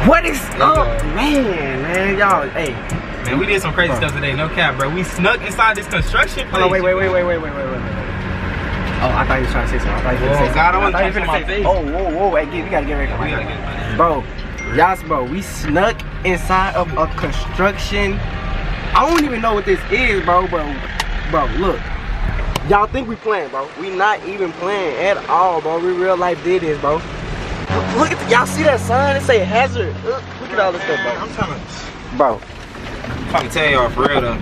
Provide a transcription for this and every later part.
What is up, man, y'all, hey. Man, we did some crazy stuff today, no cap, bro. We snuck inside this construction place. Hold on, wait. Oh, I thought you was trying to say something. I thought you was trying to say something. Oh, whoa, hey, we gotta get ready. We gotta get ready. Bro, bro, we snuck inside of a construction. I don't even know what this is, bro, look. Y'all think we playing, bro. We not even playing at all, bro. We real life did this, bro. Look at y'all see that sign? It say hazard. Look at all this stuff, bro. I'm trying to tell y'all for real though.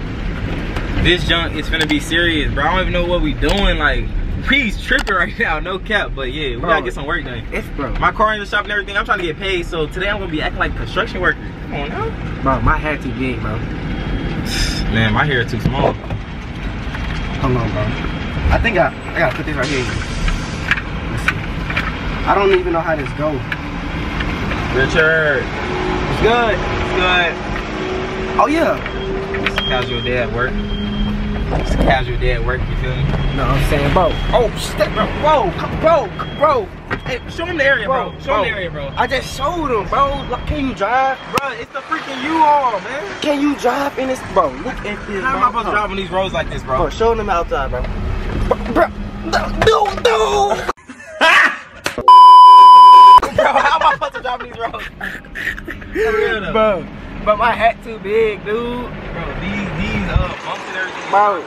This junk is finna be serious, bro. I don't even know what we doing. Like, he's tripping right now, no cap. But yeah, we gotta get some work done. Bro. My car in the shop and everything. I'm trying to get paid, so today I'm gonna be acting like a construction worker. Come on now. Bro, my hair too big, bro. Man, my hair too small. Hold on, bro. I think I gotta put this right here. Let's see. I don't even know how this goes. Richard. It's good. It's good. Oh yeah. It's a casual day at work. It's a casual day at work, you feel me? No, I'm saying, bro. Oh, step, bro. Hey, show him the area, bro. Show him the area, bro. I just showed him, bro. Can you drive? Bro, it's the freaking U-Haul, man. Can you drive in this? Bro, look at this, How am I supposed to drive on these roads like this, bro? Bro, show them outside, bro. Bro, no. Bro, how am I supposed to drive on these roads? Bro, my hat too big, dude. Bro, these bumps and everything. Bro.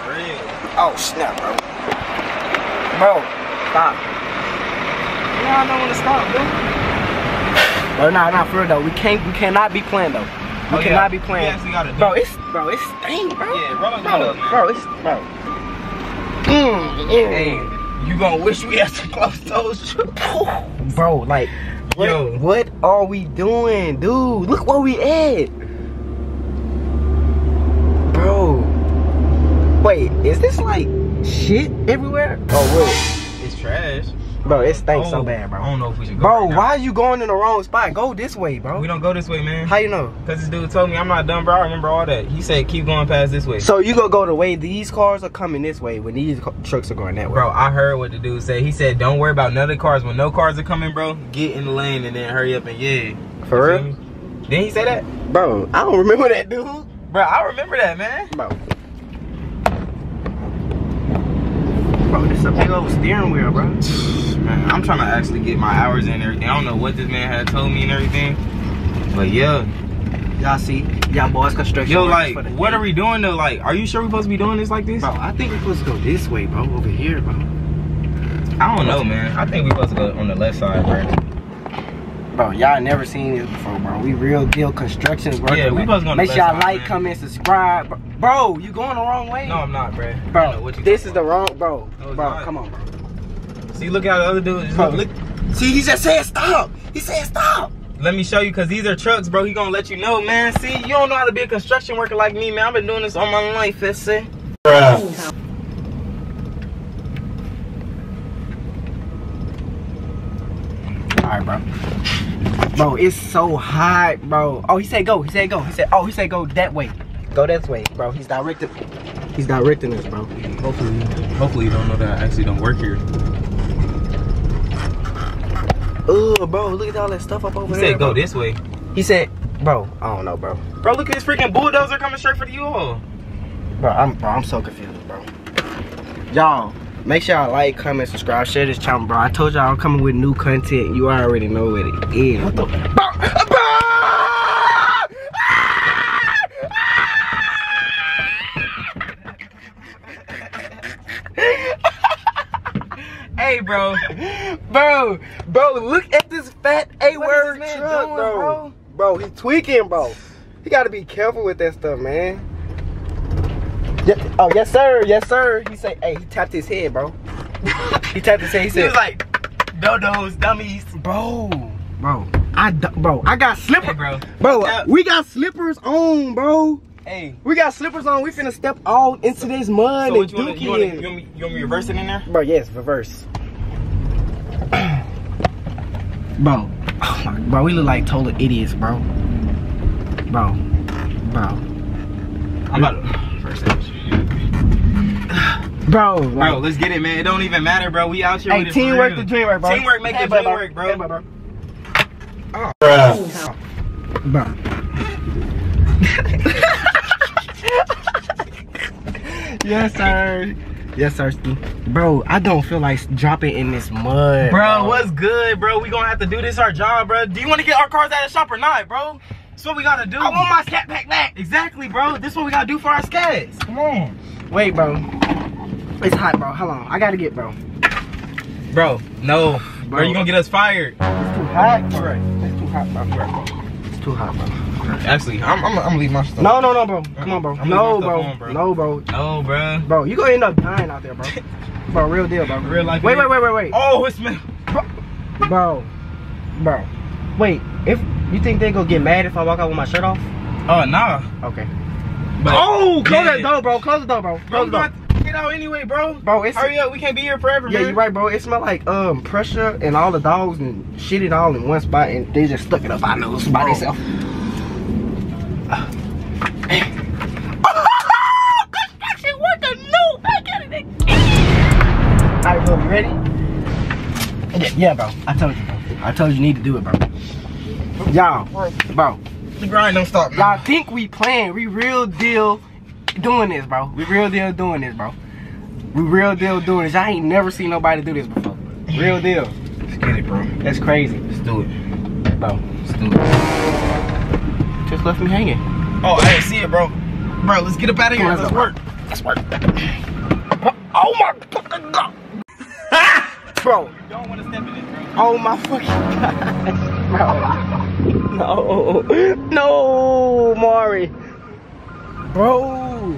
For real. Oh, snap, bro. Bro, stop. Y'all know when to stop, dude. Bro, nah, for real though. We cannot be playing though. We cannot be playing. Yes, we gotta do. Bro, it's stink, bro. Yeah, bro. Bro. Hey, you gonna wish we had some closed toes, bro. Like, what are we doing, dude? Look where we at, bro. Wait, is this like shit everywhere? Oh, wait. It's trash. Bro, it stinks so bad, bro. I don't know if we should go. Bro, why are you going in the wrong spot? Go this way, bro. We don't go this way, man. How you know? Because this dude told me. I'm not dumb, bro. I remember all that. He said keep going past this way. So you gonna go the way these cars are coming this way when these trucks are going that way? Bro, I heard what the dude said. He said don't worry about none of the cars. When no cars are coming, bro, get in the lane and then hurry up and For real? Didn't he say that? Bro, I don't remember that, dude. Bro, I remember that, man. Bro, this is a big old steering wheel, bro. Man, I'm trying to actually get my hours in and everything. I don't know what this man had told me and everything. But yeah. Y'all see? Y'all boys construction. Yo, like, what are we doing though? Like, are you sure we're supposed to be doing this like this? Bro, I think we're supposed to go this way, bro. Over here, bro. I don't know, man. I think we're supposed to go on the left side, bro. Bro, y'all never seen this before, bro. We real deal construction workers. Yeah, we supposed to go on the Make left sure y'all side, like, man. comment, subscribe. Bro, you going the wrong way. No, I'm not, bro. Bro, this is the wrong, bro. No, Bro, come on, bro. See, look how the other dude is. Bro, look. See, he just said stop. He said stop. Let me show you, because these are trucks, bro. He gonna let you know, man. See, you don't know how to be a construction worker like me, man. I've been doing this all my life, let's say. Alright, bro. Bro, it's so hot, bro. Oh, he said go. He said go. He said go that way. Go this way, bro. He's directing us, bro. Hopefully you don't know that I actually don't work here. Ugh, bro, look at all that stuff up over there. He said go this way. He said, bro, I don't know, bro. Bro, look at this freaking bulldozer coming straight for the U-Haul. Bro, I'm so confused, bro. Y'all, make sure y'all like, comment, subscribe, share this channel, bro. I told y'all I'm coming with new content. You already know what it is. What the? Hey, bro, look at this fat A-word truck, doing, bro. Bro, he tweaking, bro. He gotta be careful with that stuff, man. Oh, yes, sir. He said, hey, he tapped his head, bro. He tapped his head. He said, he was like, dodos, dummies. Bro, I got slippers, hey, bro. We got slippers on, bro. Hey, we got slippers on. We finna step all into this mud and dookie. You want me to reverse it in there? Bro, yes, reverse. Bro, oh my, bro, we look like total idiots, bro. Bro. I'm about to reverse it. Bro, let's get it, man. It don't even matter, bro. We out here with it. Teamwork the dream work, bro. Teamwork make the dream work, bro. Oh. Bro. Yes, sir. Yes, sir. Bro, I don't feel like dropping in this mud. Bro, what's good, bro? We gonna have to do this our job, bro. Do you want to get our cars out of the shop or not, bro? That's what we gotta do. I want my scat pack back. Exactly, bro. This is what we gotta do for our scats. Come on. Wait, bro. It's hot, bro. Hold on. I gotta get, bro. Bro, no. Bro, you gonna get us fired. It's too hot. Right. It's too hot, bro. It's too hot, bro. Actually, I'm gonna leave my stuff. No, bro. Come on, bro. No, bro. No, bro. No, bro. Bro, you gonna end up dying out there, bro. Bro, real deal, bro. Real life. Wait. Oh, it's me. Bro. Wait, if you think they gonna get mad if I walk out with my shirt off? Oh, nah. Okay. But, close that door, bro. Close the door, bro. Close the door. Get out anyway, bro. Bro, it's hurry up. We can't be here forever, yeah, man. you're right, bro. It smell like pressure and all the dogs and shit it all in one spot and they just stuck it up our nose by themselves. Construction worker, no, I got it. Alright, bro, you ready? Yeah, bro. I told you, bro. I told you need to do it, bro. Y'all, bro. The grind don't stop, man. Y'all think we playing? We real deal doing this, bro. We real deal doing this, bro. We real deal doing this. I ain't never seen nobody do this before. Real deal. Let's get it, bro. That's crazy. Let's do it. Bro, Let's do it. just left me hanging. Oh, I didn't see it, bro. Bro, let's get up out of here. Let's work. Let's work. Oh my fucking god. Bro. You don't want to step in it, bro. Oh my fucking god. Bro. No, Maury. Bro.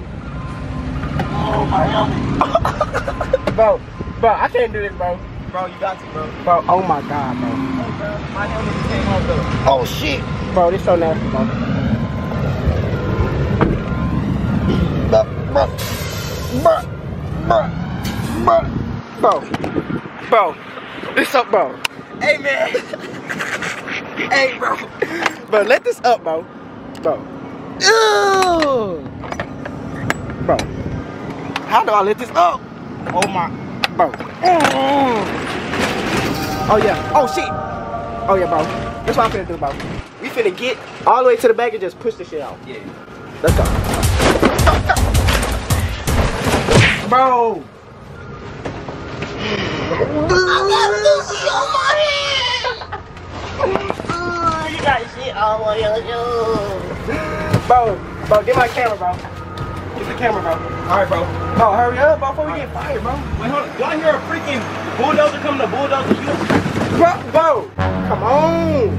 Oh my god. Bro, I can't do this, bro. Bro, you got to, bro. Bro, oh my god, bro. Oh, bro. My helmet just came off, though. Oh shit. Bro, this so nasty, bro. Bro, this up, bro. Hey, man. Hey, bro. Bro, let this up, bro. Bro. Ew. Bro. How do I let this up? Oh my. Bro. Oh yeah. Oh shit. Oh yeah, bro. That's what I'm finna do, bro. We finna get all the way to the back and just push the shit out. Yeah. Let's go. Bro. You got shit all on your shoes. Bro, get my camera, bro. Get the camera, bro. All right, bro. Bro, hurry up, bro, before we get fired, bro. Wait, hold on. Y'all hear a freaking bulldozer coming to bulldozer you? Bro, come on.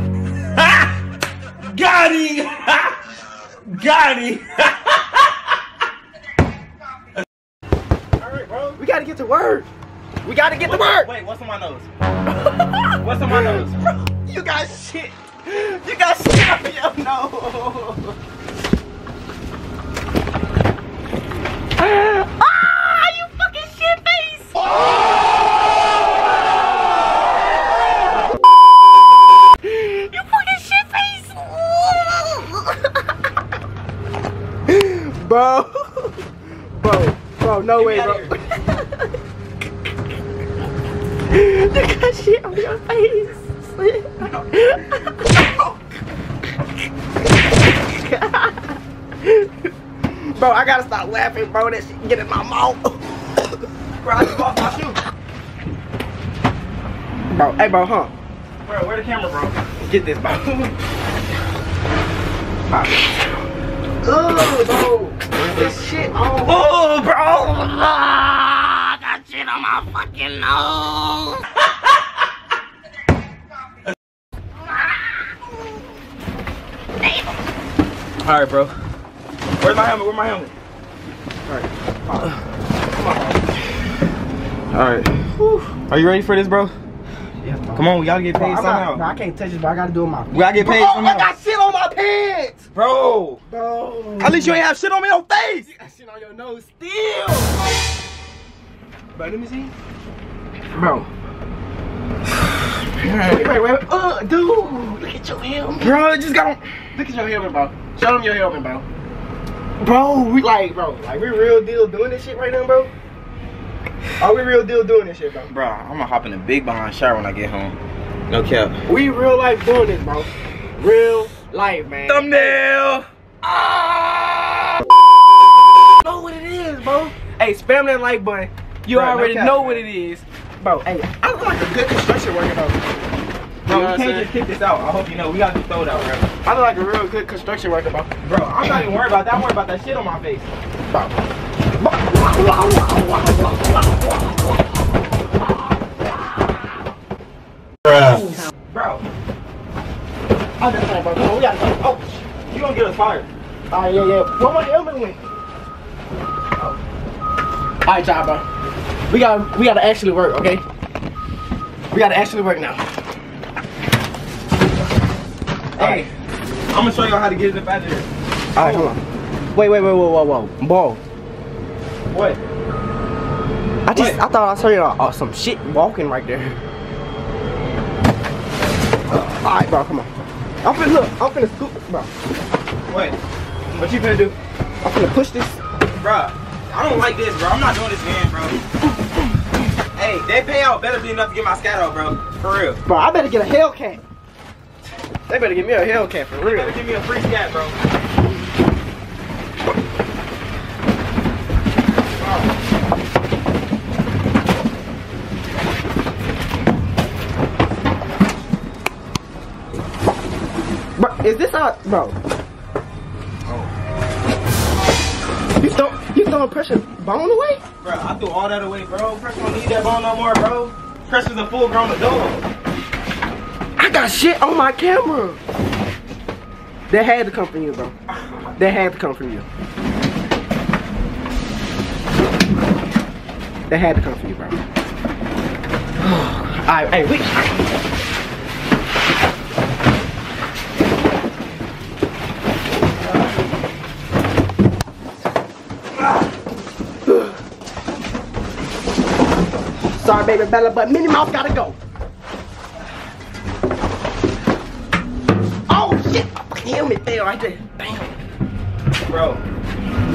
Got him! Got him! Alright, bro. We gotta get to work. We gotta get to work. Wait, what's on my nose? What's on my nose? Bro, you got shit. You got shit on your nose. Ah, you fucking shit face! You fucking shit face! Bro, no way, bro. You got shit on your face. Bro, I gotta stop laughing, bro. That shit get in my mouth. Bro, I just lost my shoe. Bro, hey, bro, huh? Bro, where the camera, bro? Get this, bro. Oh, bro. This shit on. Oh, bro! Ah, I got shit on my fucking nose! All right, bro. Where's my helmet? Where's my helmet? All right. Are you ready for this, bro? Yeah, bro. Come on, we gotta get paid somehow. Bro, I can't touch this, but I gotta do it my. We gotta get paid somehow. I got shit on my pants, Bro. bro. At least you ain't have shit on your face. You got shit on your nose still. Bro, let me see. Bro. Wait. Dude, look at your helmet. Bro, just got. Look at your helmet, bro. Show them your helmet, bro. Bro, we real deal doing this shit right now, bro. Are we real deal doing this shit, bro? Bro, I'm gonna hop in the big behind shower when I get home. No cap. We real life doing this, bro. Real life, man. Thumbnail. Know what it is, bro. Hey, spam that like button. You already know what it is, bro. Hey, I look like a good construction worker though. Bro, we can't just kick this out. I hope you know. We gotta just throw it out, bro. I look like a real good construction worker, bro. Bro, I'm not even worried about that. I'm worried about that shit on my face. Bro. Bro. I'm just saying, bro. Come on, we gotta go. Oh, You gonna get us fired. alright, yeah. One more helmet win. Alright, y'all, bro. We gotta actually work, okay? We gotta actually work now. Hey, I'm gonna show y'all how to get it up out of here. Alright, hold on. Wait, whoa. Ball. What? I thought I saw you some shit walking right there. Alright, bro, come on. I'm finna scoop, bro. What? What you finna do? I'm finna push this. Bro, I don't like this, bro. I'm not doing this again, bro. Hey, that payout better be enough to get my scat out, bro. For real. Bro, I better get a Hellcat. They better give me a Hellcat for You real. better give me a free scat, bro. Bro, is this our, bro? You throwing pressure bone away? Bro, I threw all that away, bro. Pressure don't need that bone no more, bro. Pressure's a full-grown adult. I got shit on my camera. That had to come from you, bro. That had to come from you. That had to come from you, bro. Alright, hey, wait. Sorry, baby Bella, but Minnie Mouse gotta go. Oh shit! My fucking helmet fell right there. Damn. Bro.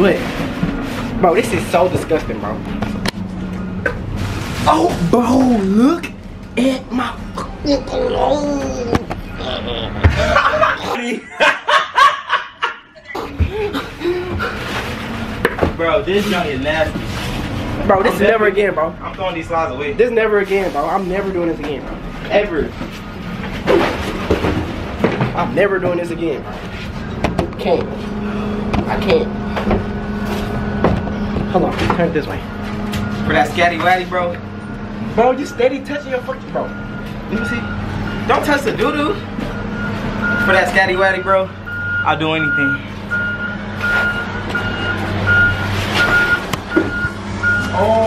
What? Bro, this is so disgusting, bro. Oh, bro, look at my fucking clothes. Bro, this junk is nasty. Bro, this is never again, bro. I'm throwing these slides away. This never again, bro. I'm never doing this again, bro. Ever. I'm never doing this again, bro. Can't. I can't. Hold on, turn it this way. For that scatty waddy, bro. Bro, you steady touching your fucking, bro. Let me see. Don't touch the doo-doo. For that scatty waddy, bro. I'll do anything. Oh,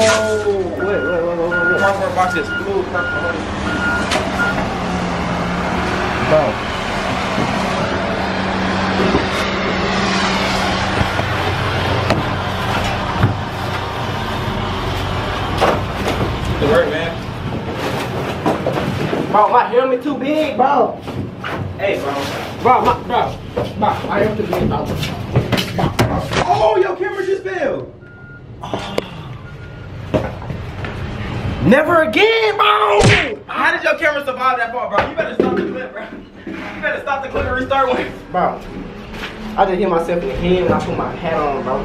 wait. Cardboard boxes. Blue, purple. Bro. Good work, man. Bro, my helmet too big, bro. Hey, bro. Bro, my helmet too big, bro. Oh, your camera just fell. Never again, bro. How did your camera survive that far, bro? You better stop the clip, bro. You better stop the clip and restart one. Bro, I just hit myself in the head when I put my hat on, bro.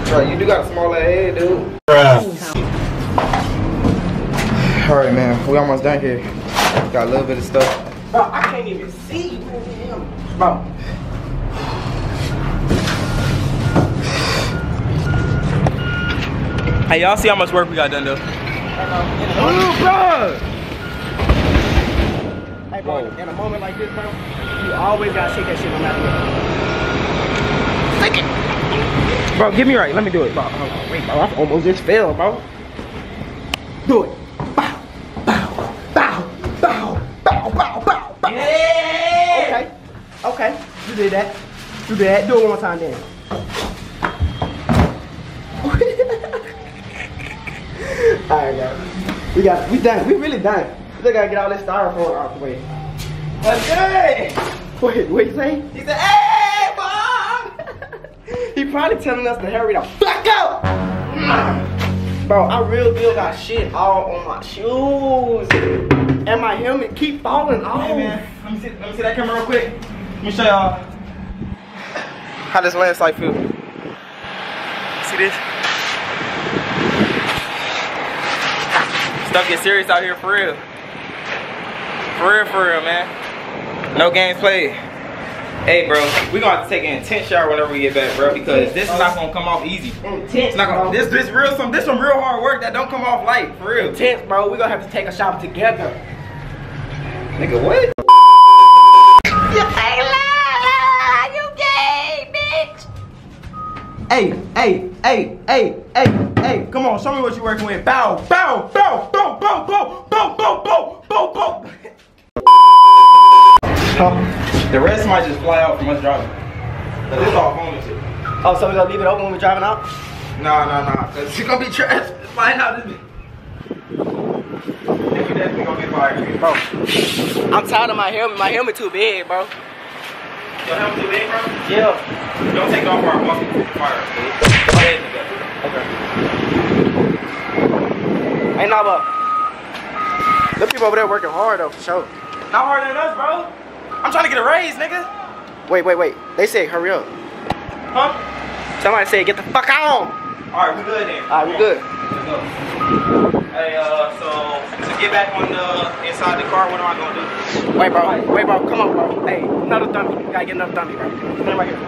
Bro, you do got a small head, dude. Alright, man. We almost done here. Got a little bit of stuff. Bro, I can't even see. Bro. Hey, y'all see how much work we got done, though? Oh, bro. Hey, bro, in a moment like this, bro, you always gotta shake that shit no matter what. Take it. Bro, get me right. Let me do it. Bro, wait, bro, I almost just fell, bro. Do it. Bow, bow, bow, bow, bow, bow, bow, bow. Yeah. Okay, you did that. Do it one more time then. Alright, guys. We done. We really done. We still gotta get all this styrofoam out the way. Okay. What you say? He said, hey, Bob. He probably telling us to hurry the fuck up. Bro, I real deal got shit all on my shoes. And my helmet keep falling off. Hey man, let me see that camera real quick. Let me show y'all how this landslide feel. See this? Stuff get serious out here for real. For real, man. No games played. Hey, bro, we gonna have to take an intense shower whenever we get back, bro, because this is not gonna come off easy. Intense, not gonna, this some real hard work that don't come off light, for real. Intense, bro. We gonna have to take a shower together. Nigga, what? You gay, bitch. Hey, come on, show me what you working with. Bow, bow, bow, bow, bow, bow, bow, bow, bow, bow, bow. The rest might just fly out from us driving. Cause this all phone and shit. Oh, so we gonna leave it open when we're driving out? Nah, cause it's gonna be trash. It's flying out this bitch. Then we definitely gonna get fired. Bro, I'm tired of my helmet. My helmet too big, bro. Your helmet too big, bro? Yeah. Don't take it off our walking fire, dude. Go ahead, nigga. Okay. Ain't not but. Them people over there working hard though, for sure. Not harder than us, bro. I'm trying to get a raise, nigga. Wait. They said hurry up. Huh? Somebody said get the fuck on. Alright, we good then. Alright, we good. Let's go. Hey, so to get back on the inside the car, what am I gonna do? Wait, bro, come on, bro. Hey, another dummy. You gotta get another dummy, bro. Stand right here.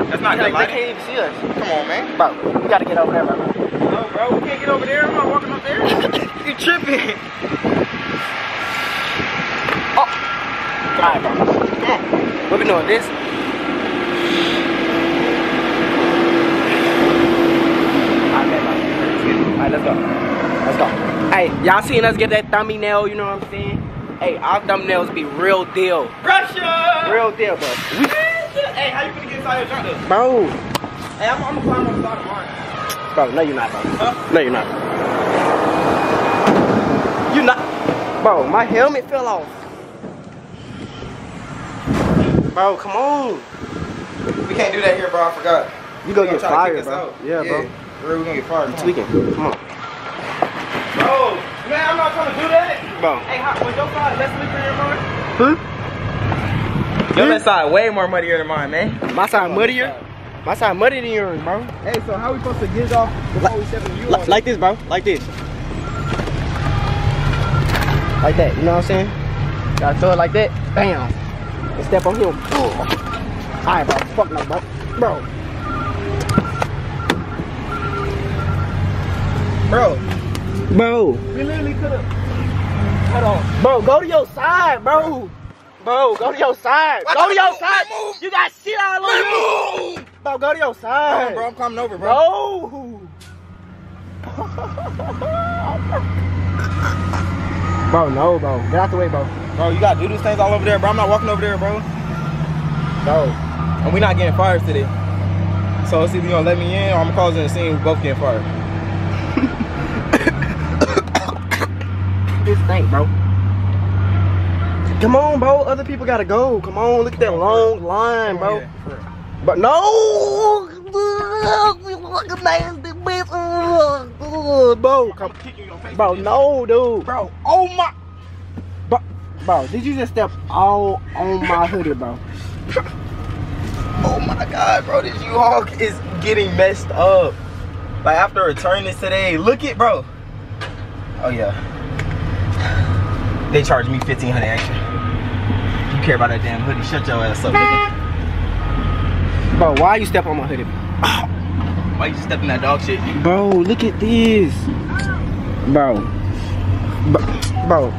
That's not They good lighting. can't even see us. Come on, man. Bro, we gotta get over there, bro. No, bro, we can't get over there. I'm not walking up there. You tripping. Oh. Alright, bro. Come on. What we doing? This? Alright, let's go. Let's go. Hey, y'all seen us get that thumbnail, you know what I'm saying? Hey, our thumbnails be real deal. Russia! Real deal, bro. Hey, how you gonna get inside your truck though? Bro. Hey, I'm gonna climb on the side of mine. Bro, no you're not, bro. Huh? No you're not. You not. Bro, my helmet fell off. Bro, come on. We can't do that here, bro. I forgot. You gonna get try to fired, kick us bro. out. Yeah, bro. We're gonna get fired. Tweaking. Come on. Bro, man, I'm not trying to do that. Bro. Hey, was your side less slippery than mine? Huh? Your left side way more muddier than mine, man. My side muddier? My side muddier than yours, bro. Hey, so how we supposed to get it off before we step in you? Like this, bro. Like this. Like that. You know what I'm saying? Gotta throw it like that. Bam. And step on him. Alright, bro. Fuck no, bro. Bro, We literally could have. Hold on. Bro, go to your side, bro. Bro, go to your side. Go to your side. Move. You got shit all over you. Bro, go to your side. Bro, I'm coming over, bro. Bro. Bro, no, bro. Get out the way, bro. Bro, you gotta do these things all over there, bro. I'm not walking over there, bro. Bro. And we not getting fired today. So it's either you gonna let me in or I'm causing a scene. We both getting fired. This thing, bro. Come on, bro. Other people gotta go. Come on, look at that long line, bro. Yeah, But no. Bro, come. Bro, no, dude. bro, oh my. Bro, did you just step all on my hoodie, bro? Oh my God, bro, this U-Haul is getting messed up. Like after returning this today, look it, bro. Oh yeah. They charged me $1,500 extra. You care about that damn hoodie? Shut your ass up, nigga. Bro, why you step on my hoodie? Why you stepping that dog shit? Bro, look at this. Bro. Bro.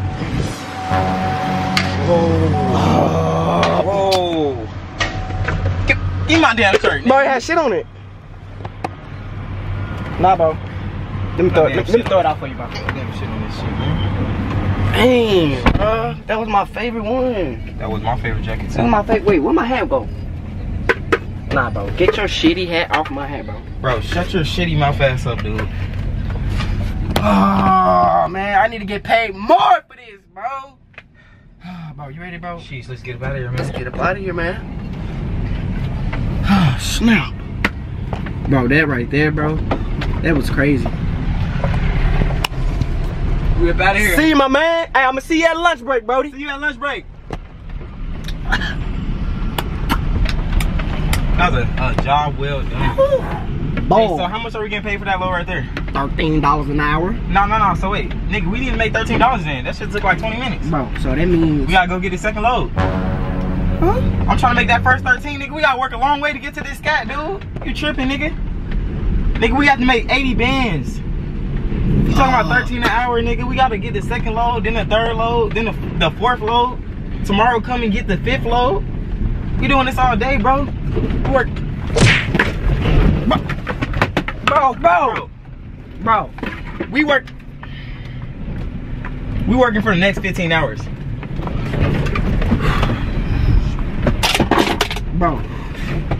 Whoa. Give my damn shirt, nigga. Bro, it has shit on it. Nah, bro. Let me throw it out for you, bro. Damn shit on this shit, man. Dang, bro. That was my favorite one. That was my favorite jacket That too. was my favorite. Wait, where my hat go? Nah, bro. Get your shitty hat off my hat, bro. Bro, shut your shitty mouth ass up, dude. Oh, man. I need to get paid more for this, bro. Bro, you ready, bro? Jeez, let's get up out of here, man. Let's get up out of here, man. Snap. Bro, that right there, bro. That was crazy. We up out of here. See you, my man. Hey, I'ma see you at lunch break, Brody. See you at lunch break. That was a job well done. Hey, so how much are we getting paid for that load right there? $13 an hour. No. So wait, nigga, we need to make $13 then. That shit took like 20 minutes. Bro, so that means we gotta go get the second load. huh? I'm trying to make that first 13, nigga. We gotta work a long way to get to this cat, dude. You tripping, nigga? Nigga, we have to make 80 bands. You talking about 13 an hour, nigga? We gotta get the second load, then the third load, then the fourth load. Tomorrow, come and get the fifth load. We doing this all day, bro. We work. Bro. We working for the next 15 hours. Bro,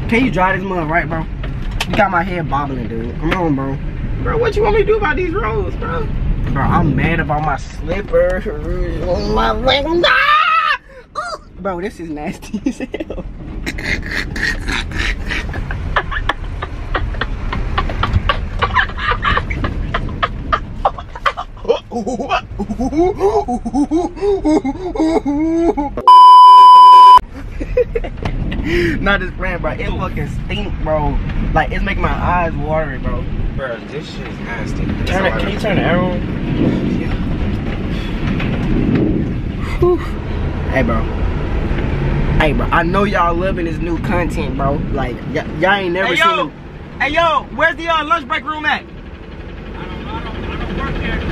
can you drive this mud right, bro? You got my head bobbling, dude. Come on, bro. Bro, what you want me to do about these roads, bro? Bro, I'm mad about my slipper. My leg. Ah! Bro, this is nasty as hell. Not just playing, bro. It fucking stink, bro. Like, it's making my eyes watery, bro. Bro, this shit is nasty. Can you turn the arrow on? Yeah. Whew. Hey, bro, I know y'all loving this new content, bro. Like, y'all ain't never seen. Hey, yo, where's the lunch break room at? I don't work there.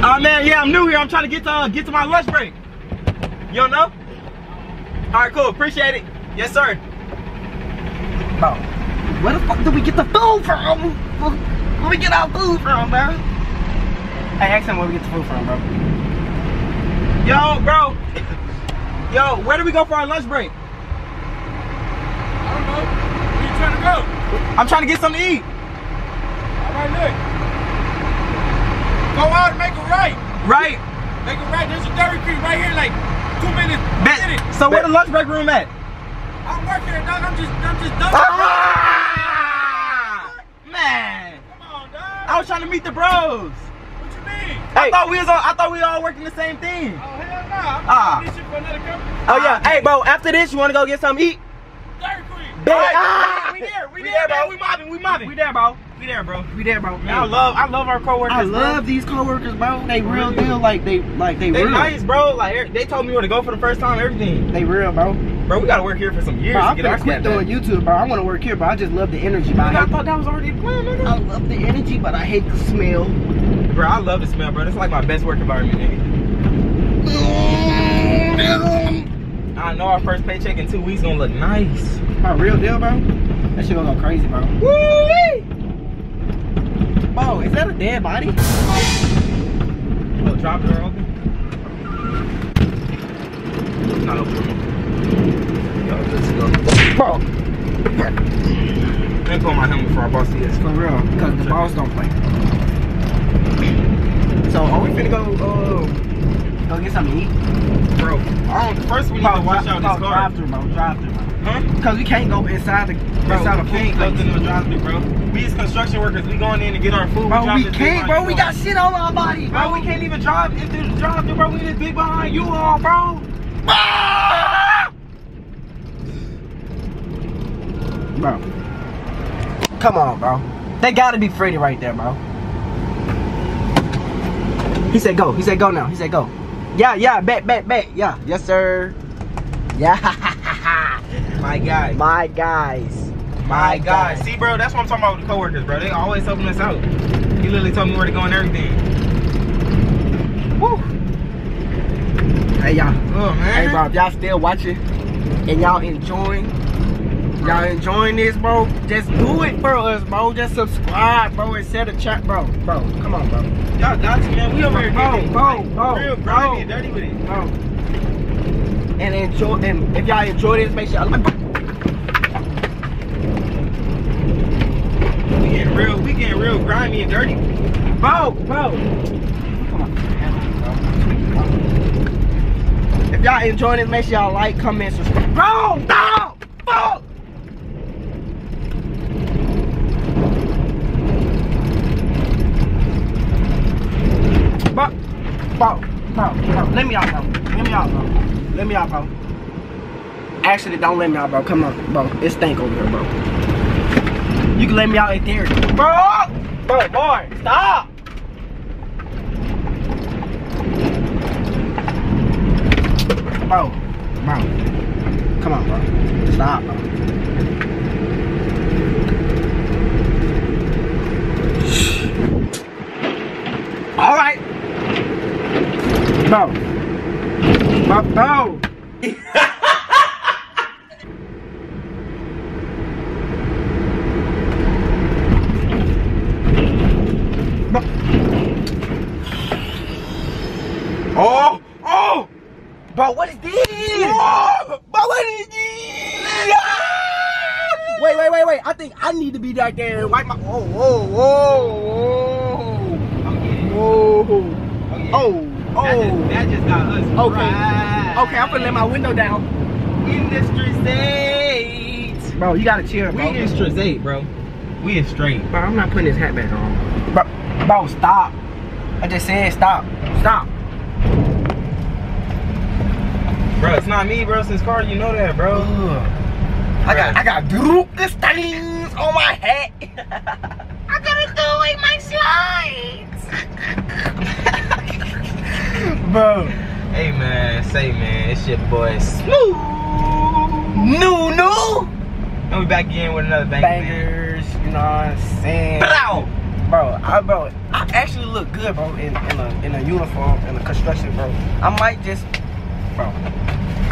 Oh man, yeah, I'm new here. I'm trying to get to my lunch break. You don't know? All right, cool. Appreciate it. Yes, sir. Bro, where the fuck do we get the food from? Where we get our food from, bro? Hey, ask him where we get the food from, bro. Yo, bro. Yo, where do we go for our lunch break? I don't know. Where you trying to go? I'm trying to get something to eat. All right, look. Go out and make a right. Right. Make a right. There's a Dairy Queen right here, like 2 minutes. Bet. So where the lunch break room at? I'm working it, dog. I'm just done. Ah! Man. Come on, dog. I was trying to meet the bros. What you mean? I thought we all working the same thing. Oh, hell no. Ah. I'm doing this shit for another company. Oh yeah, hey, bro. After this, you wanna go get something to eat? Dairy Queen. Bet. Right. Ah! We there, bro. We mobbing. We there, bro. We there, bro. We there, bro. Man, I love our coworkers. I love these coworkers, bro. They real deal. Like they They real. nice, bro. Like they told me where to go for the first time. Everything. They real, bro. Bro, we gotta work here for some years Bro, to I'm get our gonna quit cat doing back. YouTube, bro. I want to work here, bro. I just love the energy, bro. I thought that was already the plan, nigga. I love the energy, but I hate the smell. Bro, I love the smell, bro. It's like my best work environment, nigga. I know our first paycheck in 2 weeks gonna look nice. My real deal, bro. That shit gonna go crazy, bro. Woo-wee! Bro, is that a dead body? Oh, drop door open? It's not open. Yo, let's go. Bro, Let me pull my helmet before our boss sees. for real, because the boss don't play. So, are we finna go get something to eat? Bro, first we need to watch out this car. Drive through, bro. Drive through, bro. Huh? Because we can't go inside the Bro, inside we the can't food go place. to no drive-thru, bro. We as construction workers, we going in to get our food. Bro, drop we this big can't, bro. behind We you got shit on our body, all. Bro, we can't even drive into the drive-thru, bro. We this big behind you all, bro. Bro. Come on, bro. They gotta be Freddy right there, bro. He said go. He said go now. He said go. Yeah, bet. Yeah, yes, sir. Yeah. My guy. My guys. My guy. See, bro, that's what I'm talking about with the coworkers, bro. They always helping us out. He literally told me where to go and everything. Woo. Hey, y'all. Oh, man. Hey, bro, if y'all still watching and y'all enjoying this, bro, just do it for us, bro. Just subscribe, bro, and set a chat, bro. Bro, come on, bro. Y'all got to, man. We over here getting bro, real grimy and dirty with it. Bro. And enjoy, and if y'all enjoy this, make sure y'all like. We getting real grimy and dirty. Bro. Come on. If y'all enjoying this, make sure y'all like, comment, subscribe. Bro, no! Bro, let me out, bro. Let me out, bro. Actually, don't let me out, bro. Come on, bro. It stink over here, bro. You can let me out in there. Bro! Bro, boy, stop! Bro. Come on, bro. Stop, bro. All right. Bro. Oh! Bro, what is this? Whoa! Bro, what is this? Wait. I think I need to be right there and wipe my. That just got us. Okay, I'm gonna let my window down. Industry states. Bro, you gotta chill, bro. We in straight 8, bro. We in straight. Bro, I'm not putting this hat back on. Bro, stop. I just said stop. Stop. Bro, it's not me, bro. Since car, you know that, bro. I got Lucas stains on my hat. I gotta throw away my slides. Bro. Hey, man. It's your boy Snuck. No. And we back again with another bangers, you know what I'm saying? Bro, I actually look good, bro, in a uniform, in a construction, bro. I might just, bro.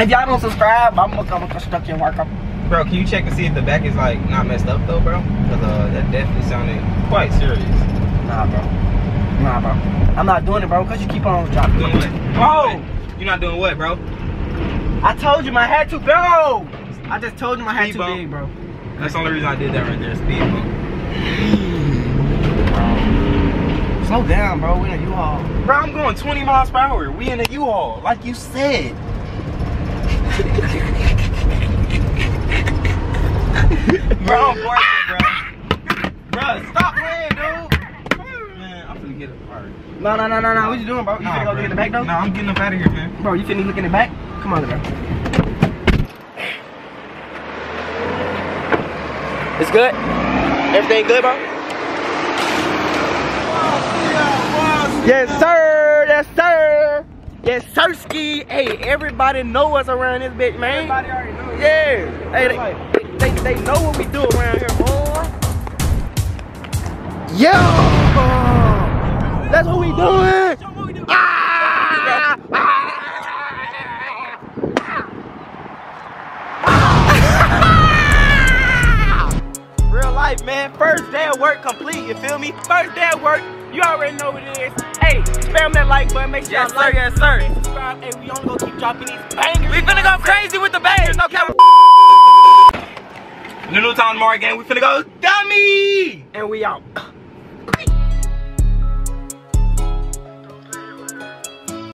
If y'all don't subscribe, I'm gonna come a construction worker. Bro, can you check and see if the back is like not messed up though, bro? Because that definitely sounded quite serious. Nah, bro. I'm not doing it, bro, because you keep on dropping. Doing what? Oh! You're not doing what, bro? I told you my hat too big. I just told you my hat too big, bro. That's the only reason I did that right there, speed bump. Slow down, bro. We in a U-Haul. Bro, I'm going 20 miles per hour. We in a U-Haul, like you said. Bro, I'm barking, bro. Bro, stop playing, dude. Man, I'm finna get it fired. No. What you doing, bro? You finna go look in the back, though? No, I'm getting up out of here, man. Bro, you finna look in the back? Come on, bro. It's good? Everything good, bro? Yes, sir. Yes, sirski. Hey, everybody know us around this bitch, man. Everybody already know. Yeah. Hey, they know what we do around here, boy. Yo! That's what we doing. Real life, man. First day of work complete, you feel me? First day of work, you already know what it is. Hey, spam that like button, make sure y'all like, yes, sir. and subscribe. Hey, we only gonna keep dropping these bangers. We finna go crazy with the bangers, no cap. The new town Maury gang, we finna go dummy! And we out.